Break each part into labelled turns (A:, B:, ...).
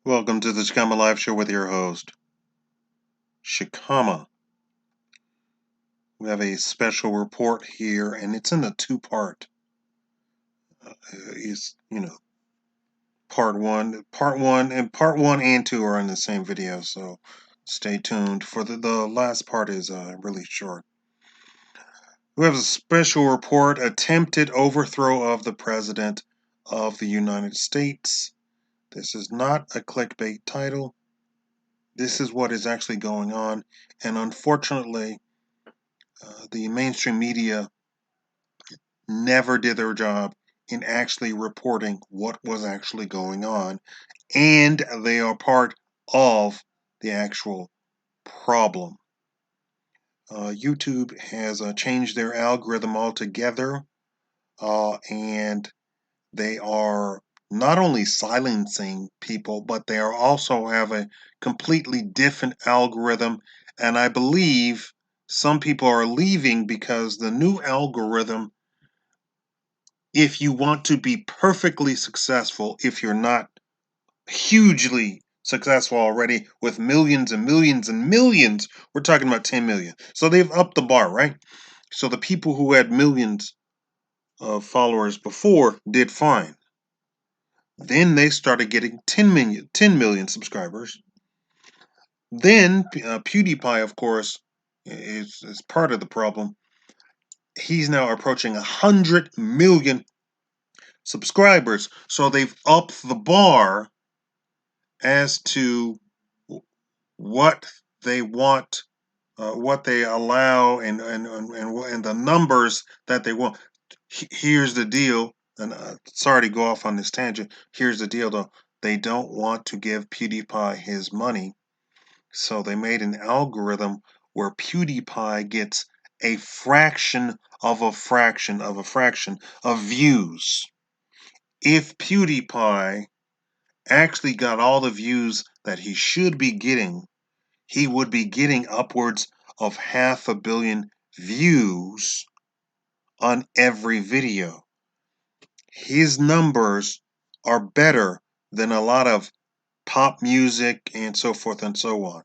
A: Welcome to the Shakaama Live Show with your host, Shakaama. We have a special report here, and it's in a two-part. Part one and two are in the same video, so stay tuned. For the last part is really short. We have a special report: attempted overthrow of the President of the United States. This is not a clickbait title. This is what is actually going on, and unfortunately, the mainstream media never did their job in actually reporting what was actually going on, and they are part of the actual problem. YouTube has changed their algorithm altogether, and they are not only silencing people, but they are also have a completely different algorithm, and I believe some people are leaving because the new algorithm, if you want to be perfectly successful, if you're not hugely successful already with millions and millions and millions, we're talking about 10 million. So they've upped the bar, right? So the people who had millions of followers before did fine. Then they started getting 10 million subscribers. Then PewDiePie, of course, is part of the problem. He's now approaching 100 million subscribers. So they've upped the bar as to what they want, what they allow, and the numbers that they want. Here's the deal, and sorry to go off on this tangent. Here's the deal, though. They don't want to give PewDiePie his money, so they made an algorithm where PewDiePie gets a fraction of a fraction of a fraction of views. If PewDiePie actually got all the views that he should be getting, he would be getting upwards of 500 million views on every video. His numbers are better than a lot of pop music and so forth and so on.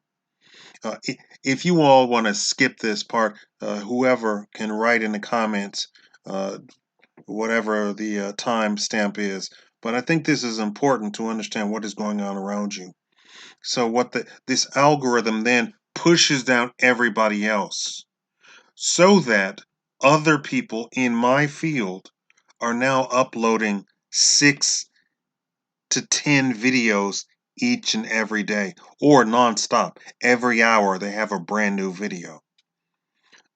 A: If you all want to skip this part, whoever can write in the comments whatever the time stamp is. But I think this is important to understand what is going on around you. So what this algorithm then pushes down everybody else, so that other people in my field are now uploading 6 to 10 videos each and every day, or nonstop. Every hour they have a brand new video.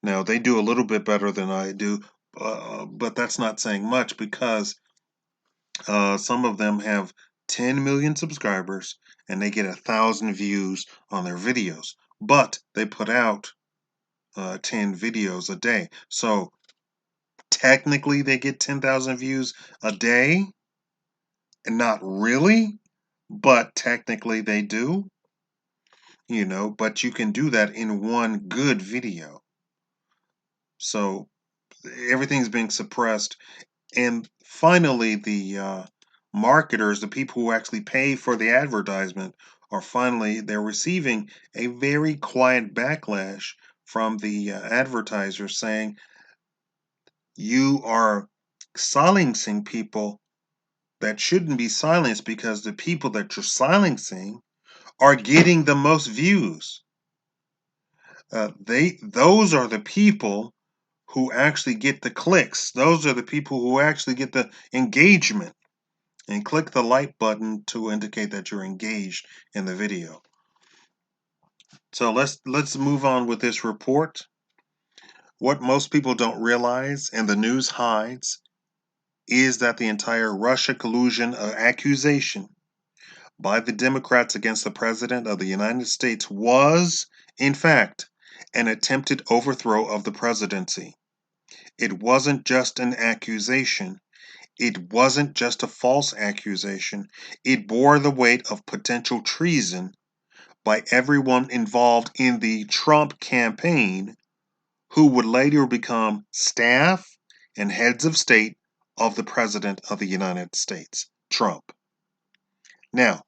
A: Now they do a little bit better than I do, but that's not saying much, because some of them have 10 million subscribers and they get 1,000 views on their videos, but they put out 10 videos a day. So technically they get 10,000 views a day, and not really, but technically they do, but you can do that in one good video. So everything's being suppressed. And finally, the marketers, the people who actually pay for the advertisement, they're receiving a very quiet backlash from the advertisers, saying you are silencing people that shouldn't be silenced, because the people that you're silencing are getting the most views. Those are the people who actually get the clicks. Those are the people who actually get the engagement. And click the like button to indicate that you're engaged in the video. So let's move on with this report. What most people don't realize, and the news hides, is that the entire Russia collusion accusation by the Democrats against the President of the United States was, in fact, an attempted overthrow of the presidency. It wasn't just an accusation. It wasn't just a false accusation. It bore the weight of potential treason by everyone involved in the Trump campaign, who would later become staff and heads of state of the President of the United States, Trump. Now,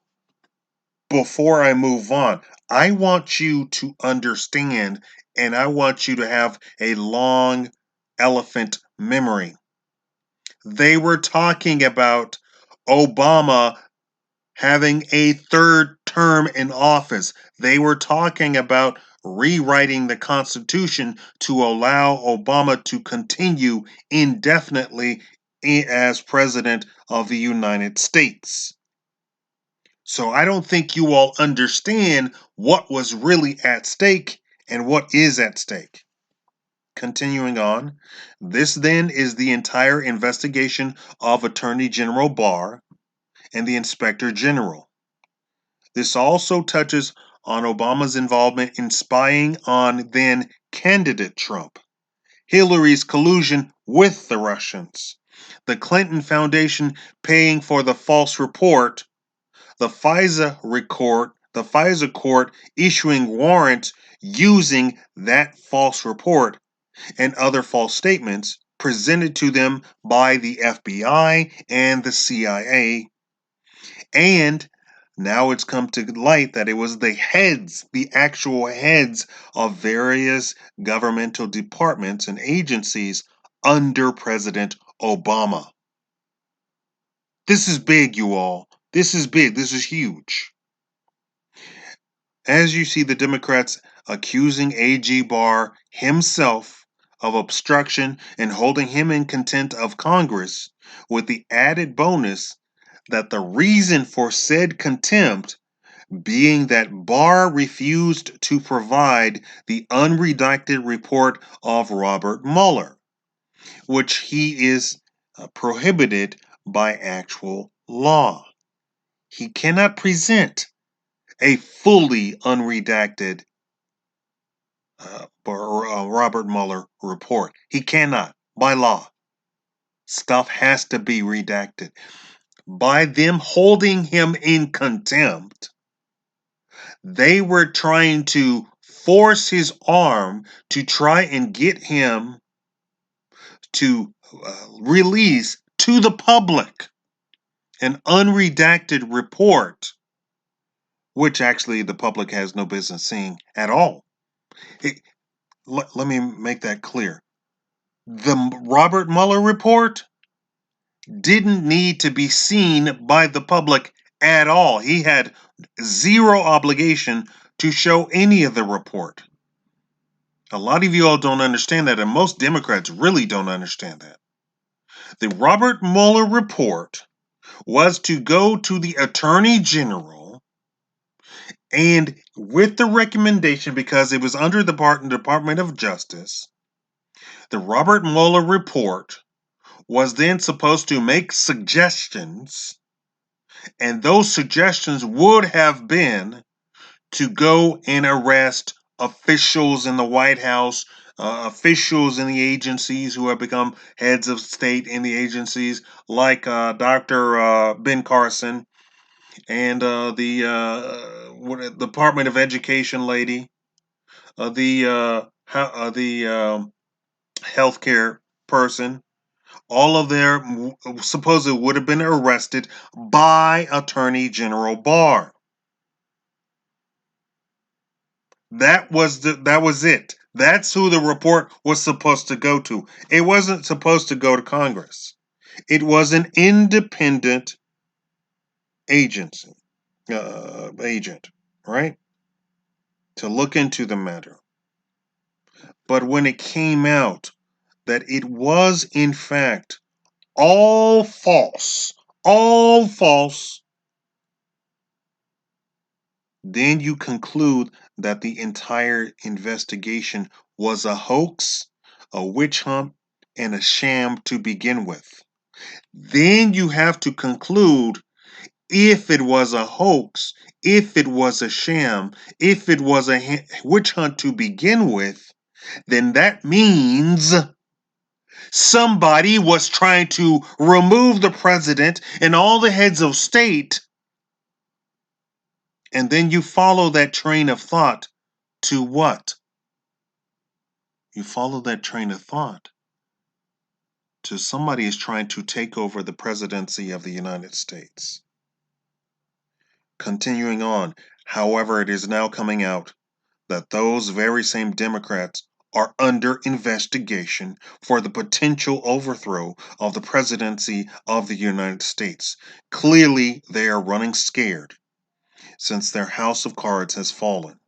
A: before I move on, I want you to understand and I want you to have a long elephant memory. They were talking about Obama having a third term in office. They were talking about rewriting the Constitution to allow Obama to continue indefinitely as President of the United States. So I don't think you all understand what was really at stake and what is at stake. Continuing on, this then is the entire investigation of Attorney General Barr and the Inspector General. This also touches on Obama's involvement in spying on then candidate Trump, Hillary's collusion with the Russians, the Clinton Foundation paying for the false report, the FISA court issuing warrants using that false report and other false statements presented to them by the FBI and the CIA. And now it's come to light that it was the actual heads of various governmental departments and agencies under President Obama. This is big, you all. This is big. This is huge. As you see, the Democrats accusing AG Barr himself of obstruction and holding him in contempt of Congress, with the added bonus that the reason for said contempt being that Barr refused to provide the unredacted report of Robert Mueller, which he is prohibited by actual law. He cannot present a fully unredacted Robert Mueller report. He cannot, by law. Stuff has to be redacted. By them holding him in contempt, they were trying to force his arm to try and get him to release to the public an unredacted report, which actually the public has no business seeing at all. Let me make that clear. The Robert Mueller report didn't need to be seen by the public at all. He had zero obligation to show any of the report. A lot of you all don't understand that, and most Democrats really don't understand that. The Robert Mueller report was to go to the Attorney General, and with the recommendation, because it was under the Department of Justice, the Robert Mueller report was then supposed to make suggestions, and those suggestions would have been to go and arrest officials in the White House, officials in the agencies who have become heads of state in the agencies, like Dr. Ben Carson and the Department of Education lady, the healthcare person. All of them supposedly would have been arrested by Attorney General Barr. That was it. That's who the report was supposed to go to. It wasn't supposed to go to Congress. It was an independent agency, agent, right? To look into the matter. But when it came out that it was in fact all false, then you conclude that the entire investigation was a hoax, a witch hunt, and a sham to begin with. Then you have to conclude if it was a hoax, if it was a sham, if it was a witch hunt to begin with, then that means somebody was trying to remove the president and all the heads of state. And then you follow that train of thought to what? You follow that train of thought to somebody is trying to take over the presidency of the United States. Continuing on, however, it is now coming out that those very same Democrats are under investigation for the potential overthrow of the presidency of the United States. Clearly, they are running scared since their house of cards has fallen.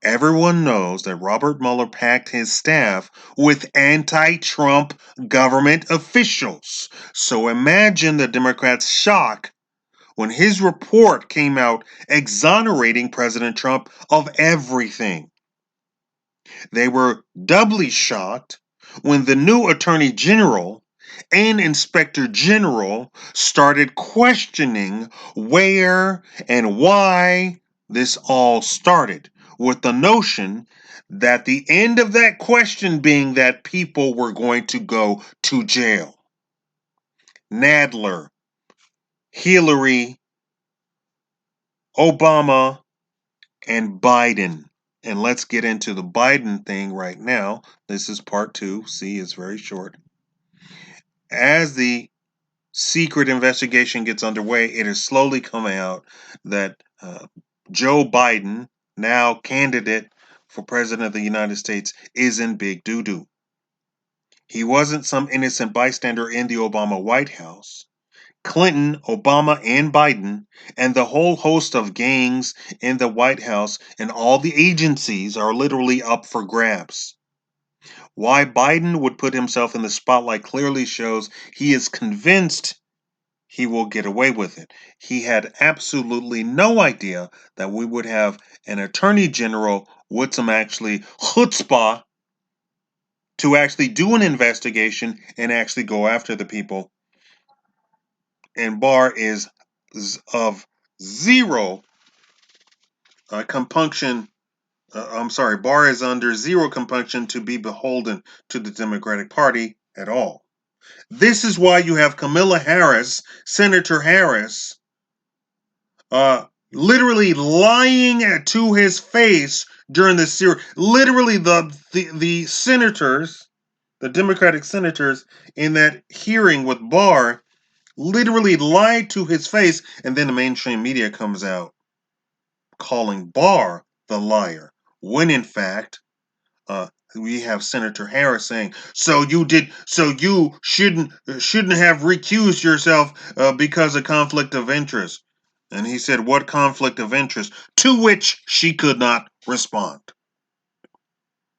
A: Everyone knows that Robert Mueller packed his staff with anti Trump government officials. So imagine the Democrats' shock when his report came out exonerating President Trump of everything. They were doubly shocked when the new Attorney General and Inspector General started questioning where and why this all started, with the notion that the end of that question being that people were going to go to jail. Nadler, Hillary, Obama, and Biden. And let's get into the Biden thing right now. This is part 2. See, it's very short. As the secret investigation gets underway, it is slowly coming out that Joe Biden, now candidate for president of the United States, is in big doo-doo. He wasn't some innocent bystander in the Obama White House. Clinton, Obama, and Biden, and the whole host of gangs in the White House and all the agencies are literally up for grabs. Why Biden would put himself in the spotlight clearly shows he is convinced he will get away with it. He had absolutely no idea that we would have an attorney general with some actually chutzpah to actually do an investigation and actually go after the people. And Barr is of zero compunction. Barr is under zero compunction to be beholden to the Democratic Party at all. This is why you have Kamala Harris, Senator Harris, literally lying to his face during this series. Literally, the senators, the Democratic senators, in that hearing with Barr, literally lied to his face, and then the mainstream media comes out calling Barr the liar, when in fact, we have Senator Harris saying, "So you shouldn't have recused yourself because of conflict of interest." And he said, "What conflict of interest?" To which she could not respond.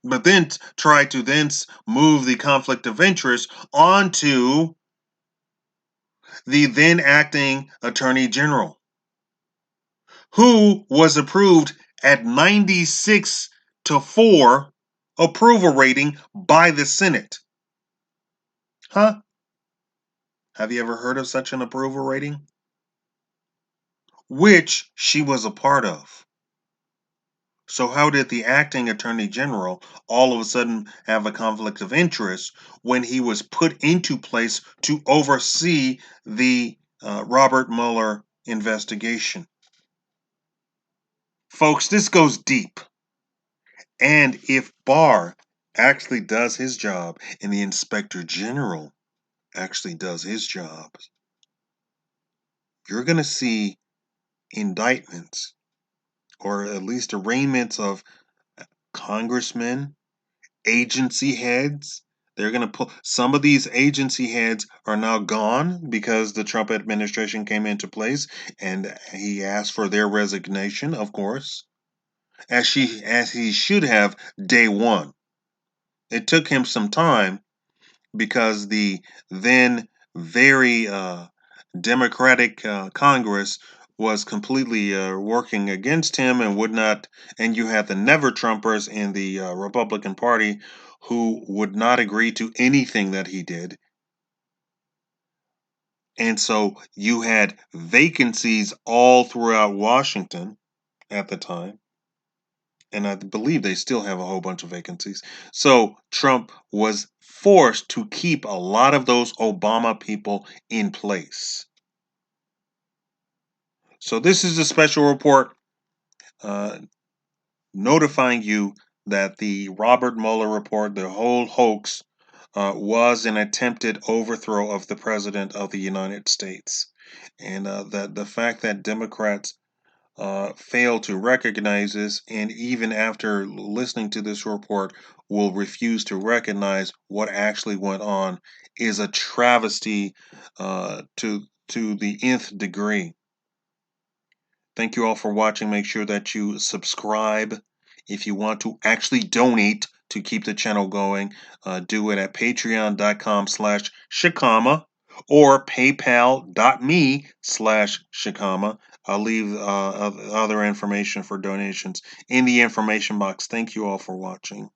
A: But then tried to then move the conflict of interest onto the then acting Attorney General, who was approved at 96-4 approval rating by the Senate. Huh? Have you ever heard of such an approval rating? Which she was a part of. So how did the acting Attorney General all of a sudden have a conflict of interest when he was put into place to oversee the Robert Mueller investigation? Folks, this goes deep. And if Barr actually does his job and the Inspector General actually does his job, you're going to see indictments or at least arraignments of congressmen, agency heads. They're going to pull some of these agency heads are now gone because the Trump administration came into place and he asked for their resignation, of course, as he should have day one. It took him some time because the then very Democratic Congress was completely working against him and would not, and you had the never Trumpers in the Republican Party who would not agree to anything that he did. And so you had vacancies all throughout Washington at the time. And I believe they still have a whole bunch of vacancies. So Trump was forced to keep a lot of those Obama people in place. So this is a special report notifying you that the Robert Mueller report, the whole hoax, was an attempted overthrow of the president of the United States, and that the fact that Democrats fail to recognize this, and even after listening to this report, will refuse to recognize what actually went on, is a travesty to the nth degree. Thank you all for watching. Make sure that you subscribe. If you want to actually donate to keep the channel going, do it at patreon.com/Shakaama or paypal.me/Shakaama. I'll leave other information for donations in the information box. Thank you all for watching.